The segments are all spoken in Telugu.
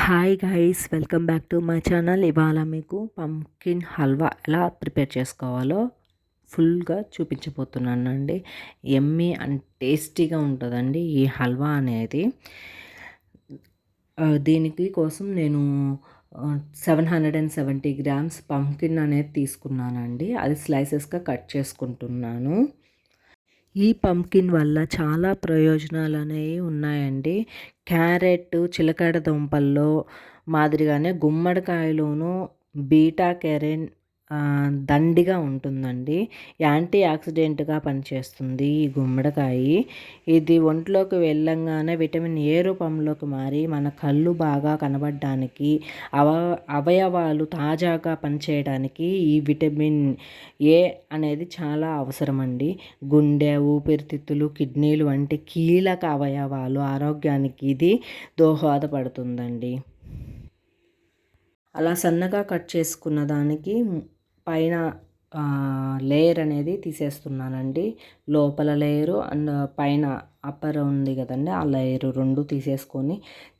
Hi guys, welcome back to my channel. ఇవాళ మీకు పంకిన్ హల్వా ఎలా ప్రిపేర్ చేసుకోవాలో ఫుల్గా చూపించబోతున్నానండి. యమ్మీ అండ్ టేస్టీగా ఉంటుందండి ఈ హల్వా అనేది. దీనికి కోసం నేను 770 గ్రామ్స్ పంకిన్ అనేది తీసుకున్నానండి. అది స్లైసెస్గా కట్ చేసుకుంటున్నాను. ఈ పంకిన్ వల్ల చాలా ప్రయోజనాలు అనేవి ఉన్నాయండి. క్యారెట్, చిలకడ దుంపల్లో మాదిరిగానే గుమ్మడికాయలోనూ బీటా కెరెన్ దండిగా ఉంటుందండి. యాంటీ ఆక్సిడెంట్గా పనిచేస్తుంది ఈ గుమ్మడికాయ. ఇది ఒంట్లోకి వెళ్ళంగానే విటమిన్ ఏ రూపంలోకి మారి మన కళ్ళు బాగా కనబడడానికి, అవయవాలు తాజాగా పనిచేయడానికి ఈ విటమిన్ ఏ అనేది చాలా అవసరమండి. గుండె, ఊపిరితిత్తులు, కిడ్నీలు వంటి కీలక అవయవాలు ఆరోగ్యానికి ఇది దోహదపడుతుందండి. అలా సన్నగా కట్ చేసుకున్న దానికి పైన లేయర్ అనేది తీసేస్తున్నానండి. లోపల లేయరు అండ్ పైన అప్పర్ ఉంది కదండి, ఆ లేయరు రెండు తీసేసుకొని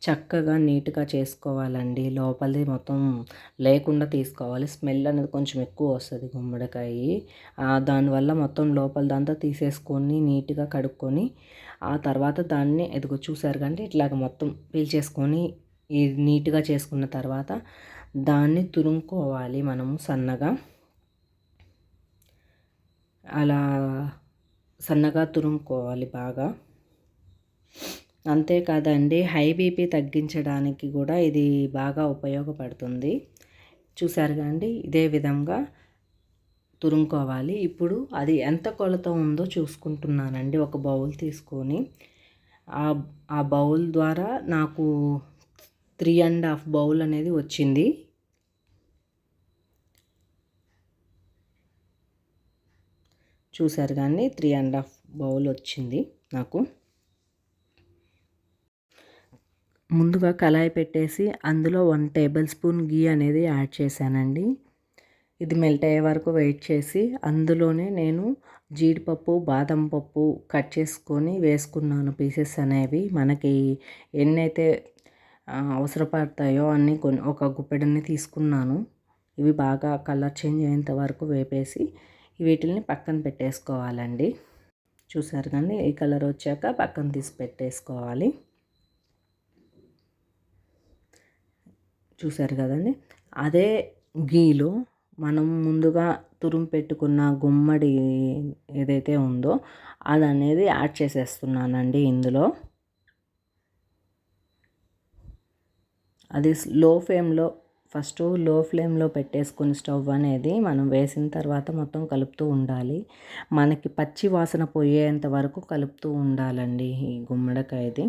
చక్కగా నీట్గా చేసుకోవాలండి. లోపలిది మొత్తం లేకుండా తీసుకోవాలి. స్మెల్ అనేది కొంచెం ఎక్కువ వస్తుంది గుమ్మడికాయ. దానివల్ల మొత్తం లోపలదంతా తీసేసుకొని నీట్గా కడుక్కొని ఆ తర్వాత దాన్ని ఎదుగు చూసారు కంటే ఇట్లాగ మొత్తం పీల్చేసుకొని నీట్గా చేసుకున్న తర్వాత దాన్ని తురుముకోవాలి మనము సన్నగా. అలా సన్నగా తురుముకోవాలి బాగా. అంతేకాదండి, హై బీపీ తగ్గించడానికి కూడా ఇది బాగా ఉపయోగపడుతుంది. చూసారు కండి, ఇదే విధంగా తురుముకోవాలి. ఇప్పుడు అది ఎంత కొలత ఉందో చూసుకుంటున్నానండి. ఒక బౌల్ తీసుకొని ఆ బౌల్ ద్వారా నాకు 3.5 బౌల్ అనేది వచ్చింది. చూసారు కానీ 3.5 బౌల్ వచ్చింది నాకు. ముందుగా కళాయి పెట్టేసి అందులో 1 టేబుల్ స్పూన్ గీ అనేది యాడ్ చేశానండి. ఇది మెల్ట్ అయ్యే వరకు వెయిట్ చేసి అందులోనే నేను జీడిపప్పు, బాదం పప్పు కట్ చేసుకొని వేసుకున్నాను. పీసెస్ అనేవి మనకి ఎన్నైతే అవసరపడతాయో అన్నీ ఒక గుప్పెడన్ని తీసుకున్నాను. ఇవి బాగా కలర్ చేంజ్ అయ్యేంత వరకు వేపేసి వీటిని పక్కన పెట్టేసుకోవాలండి. చూసారు కానీ ఈ కలర్ వచ్చాక పక్కన తీసి పెట్టేసుకోవాలి. చూసారు కదండి, అదే గీలో మనం ముందుగా తురుము పెట్టుకున్న గుమ్మడి ఏదైతే ఉందో అది అనేది యాడ్ చేసేస్తున్నానండి ఇందులో. అది ఫస్ట్ లో ఫ్లేమ్లో పెట్టేసుకుని స్టవ్ అనేది మనం వేసిన తర్వాత మొత్తం కలుపుతూ ఉండాలి. మనకి పచ్చి వాసన పోయేంత వరకు కలుపుతూ ఉండాలండి ఈ గుమ్మడికాయది.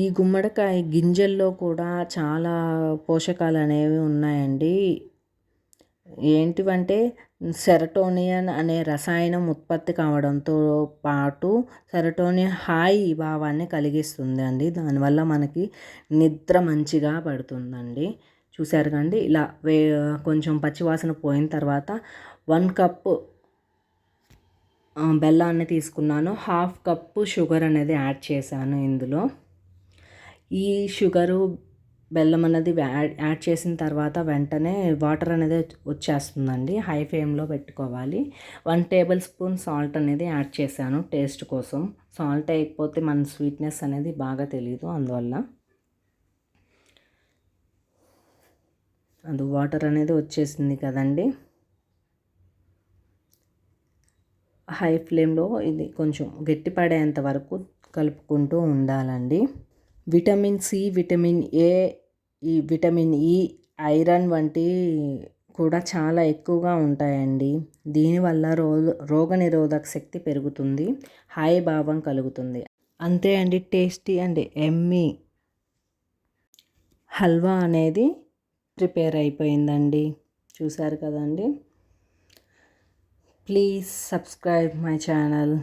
ఈ గుమ్మడికాయ గింజల్లో కూడా చాలా పోషకాలు అనేవి ఉన్నాయండి. ఏంటివంటే సెరటోనిన్ అనే రసాయనం ఉత్పత్తి కావడంతో పాటు సెరటోనిన్ హాయి భావాన్ని కలిగిస్తుంది అండి. దానివల్ల మనకి నిద్ర మంచిగా పడుతుందండి. చూసారు కండి, ఇలా కొంచెం పచ్చివాసన పోయిన తర్వాత 1 కప్పు బెల్లాన్ని తీసుకున్నాను. 1/2 కప్పు షుగర్ అనేది యాడ్ చేశాను ఇందులో. ఈ షుగరు, బెల్లం అనేది యాడ్ చేసిన తర్వాత వెంటనే వాటర్ అనేది వచ్చేస్తుందండి. హై ఫ్లేమ్లో పెట్టుకోవాలి. 1 టేబుల్ స్పూన్ సాల్ట్ అనేది యాడ్ చేశాను టేస్ట్ కోసం. సాల్ట్ వేయకపోతే మన స్వీట్నెస్ అనేది బాగా తెలియదు, అందువల్ల. అది వాటర్ అనేది వచ్చేసింది కదండి. హై ఫ్లేమ్లో ఇది కొంచెం గట్టిపడేంత వరకు కలుపుకుంటూ ఉండాలండి. విటమిన్ సి, విటమిన్ ఏ, ఈ విటమిన్ ఈ, ఐరన్ వంటి కూడా చాలా ఎక్కువగా ఉంటాయండి. దీనివల్ల రోగనిరోధక శక్తి పెరుగుతుంది, హాయి భావం కలుగుతుంది. అంతే అండి, టేస్టీ అండ్ యమ్మీ హల్వా అనేది ప్రిపేర్ అయిపోయిందండి. చూసారు కదండి. Please subscribe my channel.